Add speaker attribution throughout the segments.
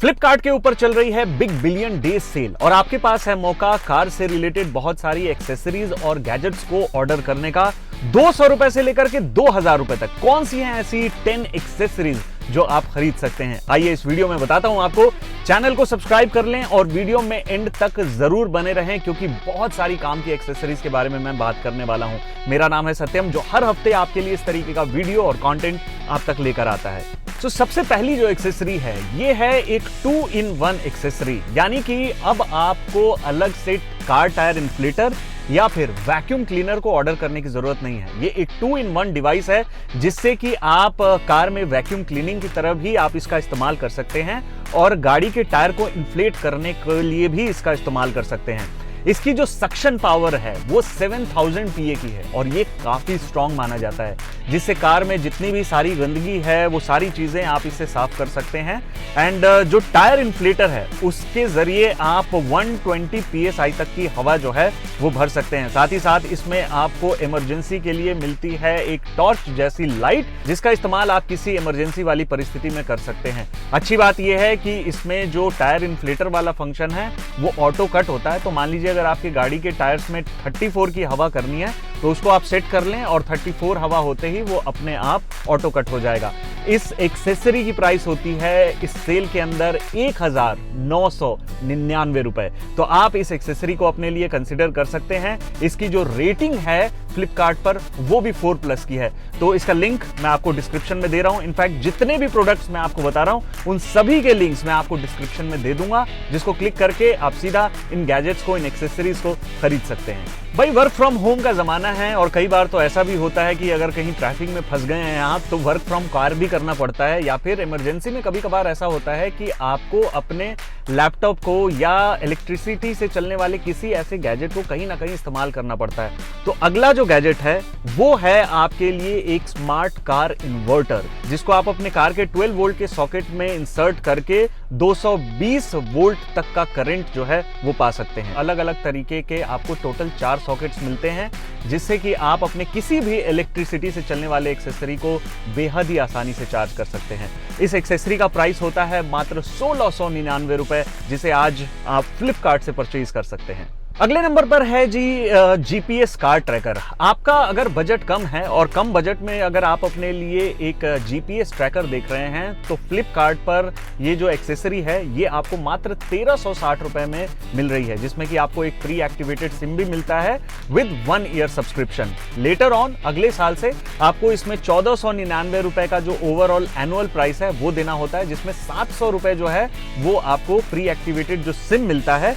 Speaker 1: फ्लिपकार्ट के ऊपर चल रही है बिग बिलियन डे सेल और आपके पास है मौका कार से रिलेटेड बहुत सारी एक्सेसरीज और गैजेट्स को ऑर्डर करने का 200 रुपए से लेकर के 2000 रुपए तक। कौन सी हैं ऐसी 10 एक्सेसरीज जो आप खरीद सकते हैं, आइए इस वीडियो में बताता हूं आपको। चैनल को सब्सक्राइब कर लें और वीडियो में एंड तक जरूर बने रहें क्योंकि बहुत सारी काम की एक्सेसरीज के बारे में मैं बात करने वाला हूं। मेरा नाम है सत्यम, जो हर हफ्ते आपके लिए इस तरीके का वीडियो और कंटेंट आप तक लेकर आता है। तो सबसे पहली जो एक्सेसरी है ये है एक 2-in-1 एक्सेसरी, यानी कि अब आपको अलग से कार टायर इन्फ्लेटर या फिर वैक्यूम क्लीनर को ऑर्डर करने की जरूरत नहीं है। ये एक 2-in-1 डिवाइस है जिससे कि आप कार में वैक्यूम क्लीनिंग की तरह भी आप इसका इस्तेमाल कर सकते हैं और गाड़ी के टायर को इन्फ्लेट करने के लिए भी इसका इस्तेमाल कर सकते हैं। इसकी जो सक्शन पावर है वो 7000 PA की है और ये काफी स्ट्रांग माना जाता है, जिससे कार में जितनी भी सारी गंदगी है वो सारी चीजें आप इससे साफ कर सकते हैं। एंड जो टायर इन्फ्लेटर है उसके जरिए आप 120 PSI तक की हवा जो है वो भर सकते हैं। साथ ही साथ इसमें आपको इमरजेंसी के लिए मिलती है एक टॉर्च जैसी लाइट, जिसका इस्तेमाल आप किसी इमरजेंसी वाली परिस्थिति में कर सकते हैं। अच्छी बात यह है कि इसमें जो टायर इन्फ्लेटर वाला फंक्शन है वो ऑटो कट होता है। तो मान लीजिए अगर आपकी गाड़ी के टायर्स में 34 की हवा करनी है तो उसको आप सेट कर लें और 34 हवा होते ही वो अपने आप ऑटो कट हो जाएगा। इस एक्सेसरी की प्राइस होती है इस सेल के अंदर 1999 रुपए। तो आप इस एक्सेसरी को अपने लिए कंसिडर कर सकते हैं। इसकी जो रेटिंग है फ्लिपकार्ट पर वो भी 4+ की है। तो इसका लिंक मैं आपको डिस्क्रिप्शन में दे रहा हूं। इनफैक्ट जितने भी प्रोडक्ट्स मैं आपको बता रहा हूं उन सभी के लिंक्स मैं आपको डिस्क्रिप्शन में दे दूंगा, जिसको क्लिक करके आप सीधा इन गैजेट्स को, इन एक्सेसरीज को खरीद सकते हैं। भाई वर्क फ्रॉम होम का जमाना है और कई बार तो ऐसा भी होता है कि अगर कहीं ट्रैफिक में फंस गए हैं आप तो वर्क फ्रॉम कार भी करना पड़ता है, या फिर इमरजेंसी में कभी कभार ऐसा होता है कि आपको अपने लैपटॉप को या इलेक्ट्रिसिटी से चलने वाले किसी ऐसे गैजेट को कहीं ना कहीं इस्तेमाल करना पड़ता है। तो अगला जो गैजेट है वो है आपके लिए एक स्मार्ट कार इन्वर्टर, जिसको आप अपने कार के 12 वोल्ट के सॉकेट में इंसर्ट करके 220 वोल्ट तक का करंट जो है वो पा सकते हैं। अलग अलग तरीके के आपको टोटल 4 सॉकेट्स मिलते हैं, जिससे कि आप अपने किसी भी इलेक्ट्रिसिटी से चलने वाले एक्सेसरी को बेहद ही आसानी से चार्ज कर सकते हैं। इस एक्सेसरी का प्राइस होता है मात्र 1699 रुपए, जिसे आज आप फ्लिपकार्ट से परचेज कर सकते हैं। अगले नंबर पर है जी GPS कार ट्रैकर। आपका अगर बजट कम है और कम बजट में अगर आप अपने लिए एक GPS ट्रैकर देख रहे हैं तो फ्लिपकार्ट पर ये जो एक्सेसरी है ये आपको मात्र 1360 रुपए में मिल रही है, जिसमें कि आपको एक प्री एक्टिवेटेड सिम भी मिलता है with 1 year subscription. Later on अगले साल से आपको इसमें 1499 रुपए का जो ओवरऑल एनुअल प्राइस है वो देना होता है, जिसमें 700 रुपए जो है वो आपको प्री एक्टिवेटेड जो सिम मिलता है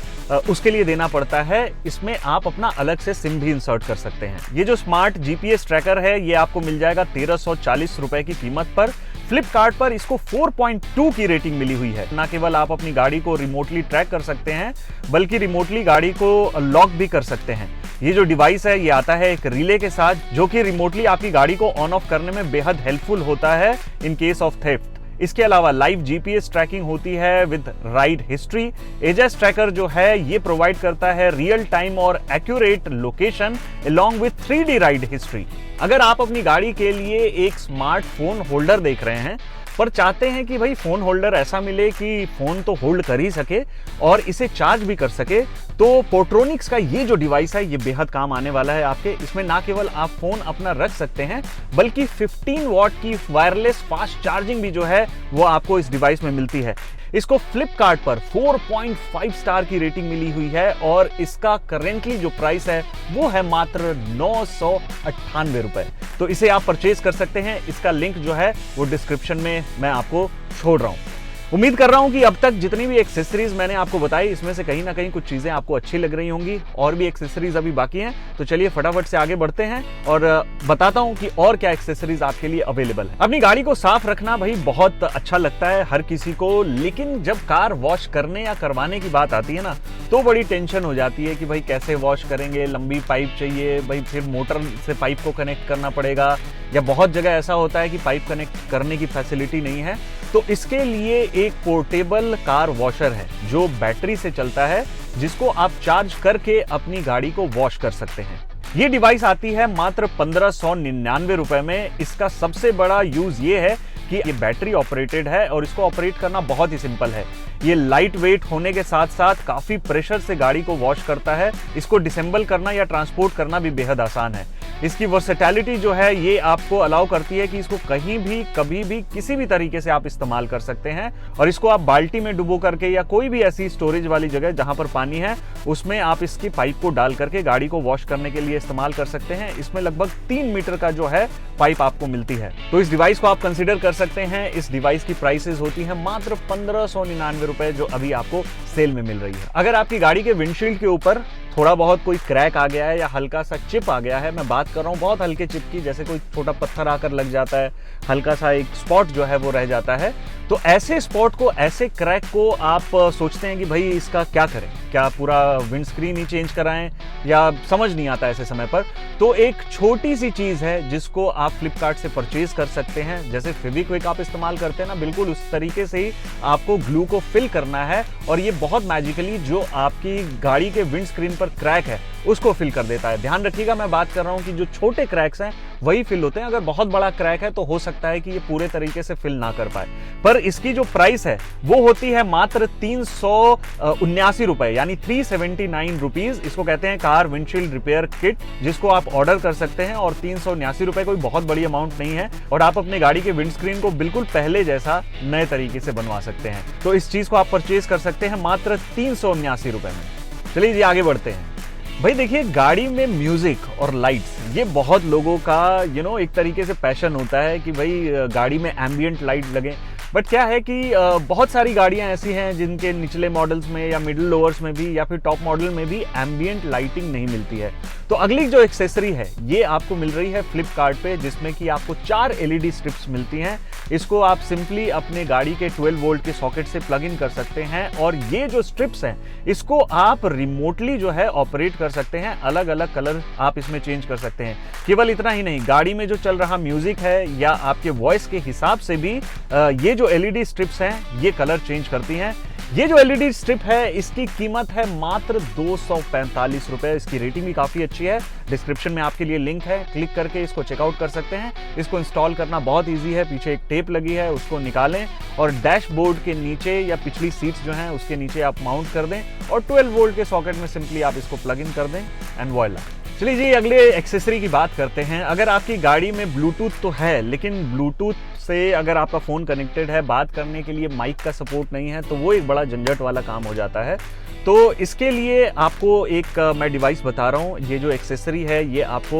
Speaker 1: उसके लिए देना पड़ता है। इसमें आप अपना अलग से सिम भी इंसर्ट कर सकते हैं। ये जो स्मार्ट GPS ट्रैकर है ये आपको मिल जाएगा 1340 रुपए की कीमत पर। फ्लिपकार्ट पर इसको 4.2 की रेटिंग मिली हुई है। ना केवल आप अपनी गाड़ी को रिमोटली ट्रैक कर सकते हैं बल्कि रिमोटली गाड़ी को लॉक भी कर सकते हैं। ये जो डिवाइस है ये आता है एक रिले के साथ, जो कि रिमोटली आपकी गाड़ी को ऑन ऑफ करने में बेहद हेल्पफुल होता है इन केस ऑफ थेफ्ट। इसके अलावा लाइव GPS ट्रैकिंग होती है विद राइड हिस्ट्री। एजेस ट्रैकर जो है ये प्रोवाइड करता है रियल टाइम और accurate location along with 3D ride history. अगर आप अपनी गाड़ी के लिए एक स्मार्टफोन होल्डर देख रहे हैं पर चाहते हैं कि भाई फोन होल्डर ऐसा मिले कि फोन तो होल्ड कर ही सके और इसे चार्ज भी कर सके, तो पोर्ट्रोनिक्स का ये जो डिवाइस है ये बेहद काम आने वाला है आपके। इसमें ना केवल आप फोन अपना रख सकते हैं बल्कि 15 वॉट की वायरलेस फास्ट चार्जिंग भी जो है वो आपको इस डिवाइस में मिलती है। इसको फ्लिपकार्ट पर 4.5 स्टार की रेटिंग मिली हुई है और इसका करेंटली जो प्राइस है वो है मात्र 998 रुपए। तो इसे आप परचेज कर सकते हैं। इसका लिंक जो है वो डिस्क्रिप्शन में मैं आपको छोड़ रहा हूं। उम्मीद कर रहा हूं कि अब तक जितनी भी एक्सेसरीज मैंने आपको बताई इसमें से कहीं ना कहीं कुछ चीजें आपको अच्छी लग रही होंगी। और भी एक्सेसरीज अभी बाकी हैं, तो चलिए फटाफट से आगे बढ़ते हैं और बताता हूं कि और क्या एक्सेसरीज आपके लिए अवेलेबल है। अपनी गाड़ी को साफ रखना भाई बहुत अच्छा लगता है हर किसी को, लेकिन जब कार वॉश करने या करवाने की बात आती है ना तो बड़ी टेंशन हो जाती है कि भाई कैसे वॉश करेंगे, लंबी पाइप चाहिए, भाई फिर मोटर से पाइप को कनेक्ट करना पड़ेगा, या बहुत जगह ऐसा होता है कि पाइप कनेक्ट करने की फैसिलिटी नहीं है। तो इसके लिए एक पोर्टेबल कार वॉशर है जो बैटरी से चलता है, जिसको आप चार्ज करके अपनी गाड़ी को वॉश कर सकते हैं। ये डिवाइस आती है मात्र 1599 रुपए में। इसका सबसे बड़ा यूज ये है कि ये बैटरी ऑपरेटेड है और इसको ऑपरेट करना बहुत ही सिंपल है। ये लाइट वेट होने के साथ साथ काफी प्रेशर से गाड़ी को वॉश करता है। इसको डिसेंबल करना या ट्रांसपोर्ट करना भी बेहद आसान है। इसकी वर्सेटैलिटी जो है ये आपको अलाउ करती है कि इसको कहीं भी कभी भी किसी भी तरीके से आप इस्तेमाल कर सकते हैं, और इसको आप बाल्टी में डुबो करके या कोई भी ऐसी स्टोरेज वाली जगह जहां पर पानी है उसमें आप इसकी पाइप को डाल करके गाड़ी को वॉश करने के लिए इस्तेमाल कर सकते हैं। इसमें लगभग 3 मीटर का जो है पाइप आपको मिलती है, तो इस डिवाइस को आप कंसीडर कर सकते हैं। इस डिवाइस की प्राइसेस होती है मात्र 1599 रुपए, जो अभी आपको सेल में मिल रही है। अगर आपकी गाड़ी के विंडशील्ड के ऊपर थोड़ा बहुत कोई क्रैक आ गया है या हल्का सा चिप आ गया है, मैं बात कर रहा हूँ बहुत हल्के चिप की, जैसे कोई छोटा पत्थर आकर लग जाता है, हल्का सा एक स्पॉट जो है वो रह जाता है, तो ऐसे स्पॉट को, ऐसे क्रैक को आप सोचते हैं कि भाई इसका क्या करें, क्या पूरा विंडस्क्रीन ही चेंज कराएं, या समझ नहीं आता ऐसे समय पर, तो एक छोटी सी चीज है जिसको आप फ्लिपकार्ट से परचेज कर सकते हैं। जैसे फेविक्विक आप इस्तेमाल करते हैं ना, बिल्कुल उस तरीके से ही आपको ग्लू को फिल करना है, और ये बहुत मैजिकली जो आपकी गाड़ी के विंडस्क्रीन पर क्रैक है उसको फिल कर देता है। ध्यान रखिएगा, मैं बात कर रहा हूं कि जो छोटे क्रैक्स हैं वही फिल होते हैं। अगर बहुत बड़ा क्रैक है तो हो सकता है कि ये पूरे तरीके से फिल ना कर पाए। पर इसकी जो प्राइस है वो होती है मात्र 379 रुपए, यानी 379 रुपीज। इसको कहते हैं कार विंडशील्ड रिपेयर किट, जिसको आप ऑर्डर कर सकते हैं, और 379 रुपए कोई बहुत बड़ी अमाउंट नहीं है, और आप अपने गाड़ी के विंडस्क्रीन को बिल्कुल पहले जैसा नए तरीके से बनवा सकते हैं। तो इस चीज को आप परचेज कर सकते हैं मात्र 379 रुपए में। चलिए जी आगे बढ़ते हैं। भाई देखिए, गाड़ी में म्यूजिक और लाइट्स ये बहुत लोगों का एक तरीके से पैशन होता है कि भाई गाड़ी में एम्बियंट लाइट लगे। बट क्या है कि बहुत सारी गाड़ियां ऐसी हैं जिनके निचले मॉडल्स में या मिडिल लोअर्स में भी या फिर टॉप मॉडल में भी एम्बियंट लाइटिंग नहीं मिलती है। तो अगली जो एक्सेसरी है ये आपको मिल रही है फ्लिपकार्ट पे, जिसमें कि आपको 4 LED स्ट्रिप्स मिलती हैं। इसको आप सिंपली अपने गाड़ी के 12 वोल्ट के सॉकेट से प्लग इन कर सकते हैं, और ये जो स्ट्रिप्स हैं इसको आप रिमोटली जो है ऑपरेट कर सकते हैं। अलग अलग कलर आप इसमें चेंज कर सकते हैं। केवल इतना ही नहीं, गाड़ी में जो चल रहा म्यूजिक है या आपके वॉइस के हिसाब से भी ये जो LED स्ट्रिप्स हैं ये कलर चेंज करती हैं। ये जो LED स्ट्रिप है इसकी कीमत है मात्र 245 रुपए। इसकी रेटिंग भी काफी अच्छी है। डिस्क्रिप्शन में आपके लिए लिंक है, क्लिक करके इसको चेकआउट कर सकते हैं। इसको इंस्टॉल करना बहुत इजी है। पीछे एक टेप लगी है, उसको निकालें और डैशबोर्ड के नीचे या पिछली सीट्स जो हैं उसके नीचे आप माउंट कर दें, और 12 वोल्ट के सॉकेट में सिंपली आप इसको प्लग इन कर दें एंड वॉइला। चलिए जी अगले एक्सेसरी की बात करते हैं। अगर आपकी गाड़ी में ब्लूटूथ तो है, लेकिन ब्लूटूथ से अगर आपका फ़ोन कनेक्टेड है, बात करने के लिए माइक का सपोर्ट नहीं है, तो वो एक बड़ा झंझट वाला काम हो जाता है। तो इसके लिए आपको एक मैं डिवाइस बता रहा हूँ। ये जो एक्सेसरी है ये आपको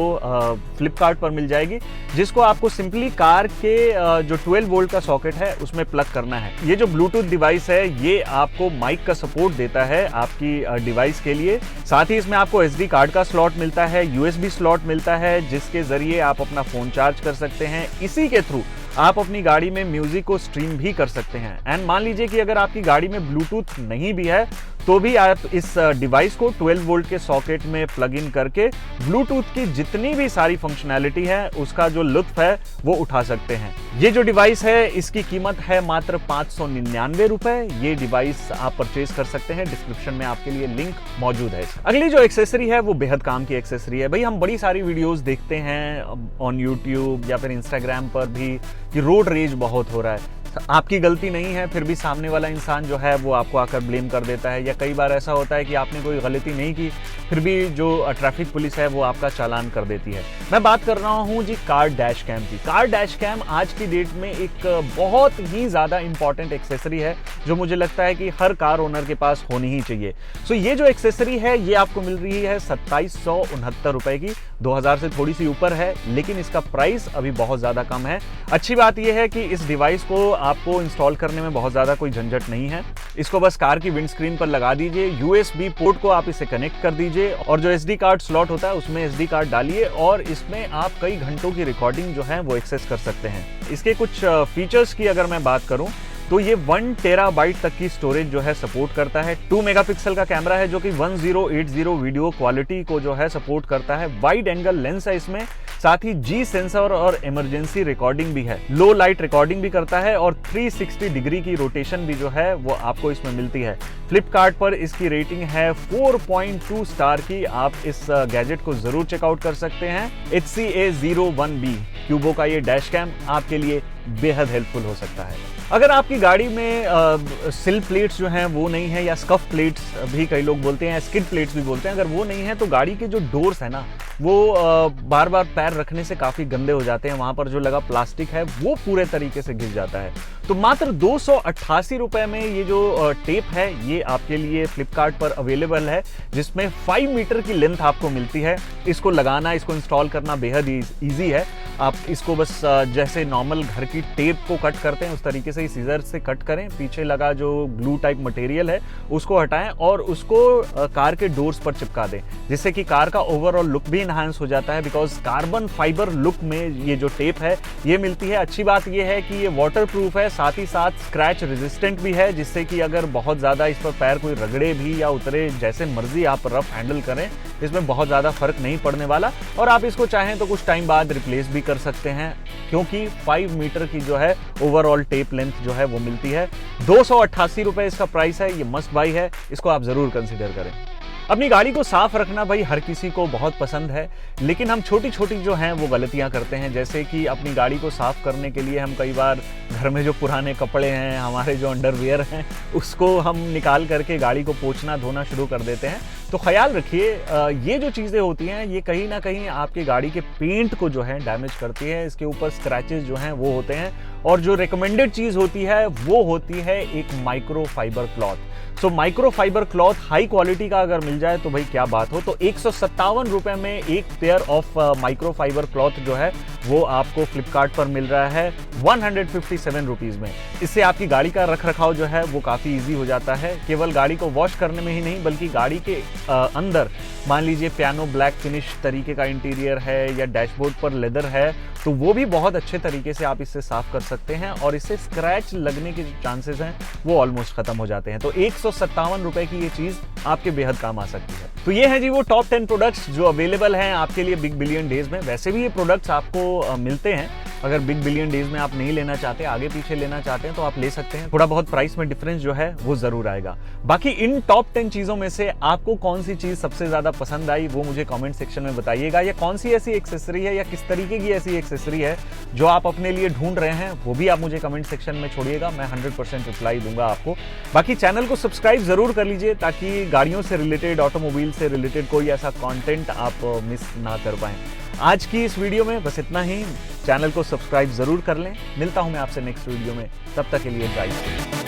Speaker 1: फ्लिपकार्ट पर मिल जाएगी, जिसको आपको सिंपली कार के जो 12 वोल्ट का सॉकेट है उसमें प्लग करना है। ये जो ब्लूटूथ डिवाइस है ये आपको माइक का सपोर्ट देता है आपकी डिवाइस के लिए। साथ ही इसमें आपको SD कार्ड का स्लॉट मिलता है, USB स्लॉट मिलता है, जिसके जरिए आप अपना फ़ोन चार्ज कर सकते हैं। इसी के थ्रू आप अपनी गाड़ी में म्यूजिक को स्ट्रीम भी कर सकते हैं। एंड मान लीजिए कि अगर आपकी गाड़ी में ब्लूटूथ नहीं भी है तो भी आप इस डिवाइस को 12 वोल्ट के सॉकेट में प्लग इन करके ब्लूटूथ की जितनी भी सारी फंक्शनैलिटी है उसका जो लुत्फ है वो उठा सकते हैं। ये जो डिवाइस है इसकी कीमत है मात्र 599 रुपए। ये डिवाइस आप परचेज कर सकते हैं, डिस्क्रिप्शन में आपके लिए लिंक मौजूद है। अगली जो एक्सेसरी है वो बेहद काम की एक्सेसरी है। भाई हम बड़ी सारी वीडियोस देखते हैं ऑन यूट्यूब या फिर इंस्टाग्राम पर भी कि रोड रेज बहुत हो रहा है। आपकी गलती नहीं है, फिर भी सामने वाला इंसान जो है वो आपको आकर ब्लेम कर देता है, या कई बार ऐसा होता है कि आपने कोई गलती नहीं की फिर भी जो ट्रैफिक पुलिस है वो आपका चालान कर देती है। मैं बात कर रहा हूँ जी कार डैश कैम की। कार डैश कैम आज की डेट में एक बहुत ही ज़्यादा इंपॉर्टेंट एक्सेसरी है जो मुझे लगता है कि हर कार ओनर के पास होनी ही चाहिए। सो ये जो एक्सेसरी है ये आपको मिल रही है 2769 रुपए की। 2000 से थोड़ी सी ऊपर है, लेकिन इसका प्राइस अभी बहुत ज़्यादा कम है। अच्छी बात यह है कि इस डिवाइस को आपको इंस्टॉल करने में बहुत ज़्यादा कोई झंझट नहीं है। इसको बस कार की विंडस्क्रीन पर लगा दीजिए, USB पोर्ट को आप इसे कनेक्ट कर दीजिए, और जो SD कार्ड स्लॉट होता है उसमें SD कार्ड डालिए, और इसमें आप कई घंटों की रिकॉर्डिंग जो है वो एक्सेस कर सकते हैं। इसके कुछ फीचर्स की अगर मैं बात करूं तो ये 1 टेराबाइट तक की स्टोरेज जो है सपोर्ट करता है। 2 मेगापिक्सल का कैमरा है जो कि 1080 वीडियो क्वालिटी को जो है सपोर्ट करता है। वाइड एंगल लेंस है इसमें, साथ ही G सेंसर और इमरजेंसी रिकॉर्डिंग भी है। लो लाइट रिकॉर्डिंग भी करता है, और 360 डिग्री की रोटेशन भी जो है वो आपको इसमें मिलती है। फ्लिपकार्ट पर इसकी रेटिंग है 4.2 स्टार की। आप इस गैजेट को जरूर चेकआउट कर सकते हैं। HCA01B क्यूबो का ये डैश कैम आपके लिए बेहद हेल्पफुल हो सकता है। अगर आपकी गाड़ी में सिल प्लेट्स जो हैं वो नहीं है, या स्कफ प्लेट्स भी कई लोग बोलते हैं, स्किड प्लेट्स भी बोलते हैं, अगर वो नहीं है तो गाड़ी के जो डोर्स है ना वो बार बार पैर रखने से काफ़ी गंदे हो जाते हैं। वहाँ पर जो लगा प्लास्टिक है वो पूरे तरीके से घिस जाता है। तो मात्र 288 रुपए में ये जो टेप है ये आपके लिए फ्लिपकार्ट पर अवेलेबल है, जिसमें 5 मीटर की लेंथ आपको मिलती है। इसको लगाना, इसको इंस्टॉल करना बेहद ईजी है। आप इसको बस जैसे नॉर्मल घर की टेप को कट करते हैं उस तरीके से ही सीजर से कट करें। पीछे लगा जो ग्लू टाइप मटेरियल है उसको हटाएं और उसको कार के डोर्स पर चिपका दें, जिससे कि कार का ओवरऑल लुक भी इनहांस हो जाता है। बिकॉज कार्बन फाइबर लुक में ये जो टेप है ये मिलती है। अच्छी बात ये है कि ये वाटर प्रूफ है, साथ ही साथ स्क्रैच रेजिस्टेंट भी है, जिससे कि अगर बहुत ज़्यादा इस पर पैर कोई रगड़े भी या उतरे, जैसे मर्जी आप रफ हैंडल करें, इसमें बहुत ज़्यादा फर्क नहीं पड़ने वाला। और आप इसको चाहें तो कुछ टाइम बाद रिप्लेस भी कर सकते हैं, क्योंकि 5 मीटर की जो है ओवरऑल टेप लेंथ जो है वो मिलती है। 288 रुपए इसका प्राइस है। ये मस्ट बाई है, इसको आप ज़रूर कंसिडर करें। अपनी गाड़ी को साफ रखना भाई हर किसी को बहुत पसंद है, लेकिन हम छोटी छोटी जो हैं वो गलतियां करते हैं। जैसे कि अपनी गाड़ी को साफ करने के लिए हम कई बार घर में जो पुराने कपड़े हैं, हमारे जो अंडरवियर हैं, उसको हम निकाल करके गाड़ी को पोंछना धोना शुरू कर देते हैं। तो ख्याल रखिए, ये जो चीज़ें होती हैं ये कहीं ना कहीं आपकी गाड़ी के पेंट को जो है डैमेज करती है। इसके ऊपर स्क्रैचेस जो हैं वो होते हैं, और जो रिकमेंडेड चीज़ होती है वो होती है एक micro fibre cloth. So micro fibre cloth high quality का अगर मिल जाए तो भाई क्या बात हो। तो 157 रुपए में एक pair of micro fibre cloth जो है वो आपको फ्लिपकार्ट पर मिल रहा है 157 रुपीज़ में। इससे आपकी गाड़ी का रख रखाव जो है वो काफ़ी ईजी हो जाता है। केवल गाड़ी को वॉश करने में ही नहीं, बल्कि गाड़ी के अंदर मान लीजिए पियानो ब्लैक फिनिश तरीके का इंटीरियर है या डैशबोर्ड पर लेदर है, तो वो भी बहुत अच्छे तरीके से आप इससे साफ कर सकते हैं, और इससे स्क्रैच लगने के जो चांसेस हैं वो ऑलमोस्ट खत्म हो जाते हैं। तो 157 रुपए की ये चीज़ आपके बेहद काम आ सकती है। तो ये है जी वो टॉप 10 प्रोडक्ट्स जो अवेलेबल हैं आपके लिए बिग बिलियन डेज में। वैसे भी ये प्रोडक्ट्स आपको मिलते हैं, अगर बिग बिलियन डेज में आप नहीं लेना चाहते, आगे पीछे लेना चाहते हैं तो आप ले सकते हैं। थोड़ा बहुत प्राइस में डिफरेंस जो है वो जरूर आएगा। बाकी इन टॉप 10 चीजों में से आपको कौन सी चीज सबसे ज्यादा पसंद आई वो मुझे कमेंट सेक्शन में बताइएगा, या कौन सी ऐसी एक्सेसरी है या किस तरीके की ऐसी एक्सेसरी है जो आप अपने लिए ढूंढ रहे हैं, वो भी आप मुझे कमेंट सेक्शन में छोड़िएगा। मैं 100% रिप्लाई दूंगा आपको। बाकी चैनल को सब्सक्राइब जरूर कर लीजिए, ताकि गाड़ियों से रिलेटेड, ऑटोमोबाइल से रिलेटेड कोई ऐसा कंटेंट आप मिस ना कर पाएं। आज की इस वीडियो में बस इतना ही। चैनल को सब्सक्राइब जरूर कर लें। मिलता हूं मैं आपसे नेक्स्ट वीडियो में, तब तक के लिए गाइस।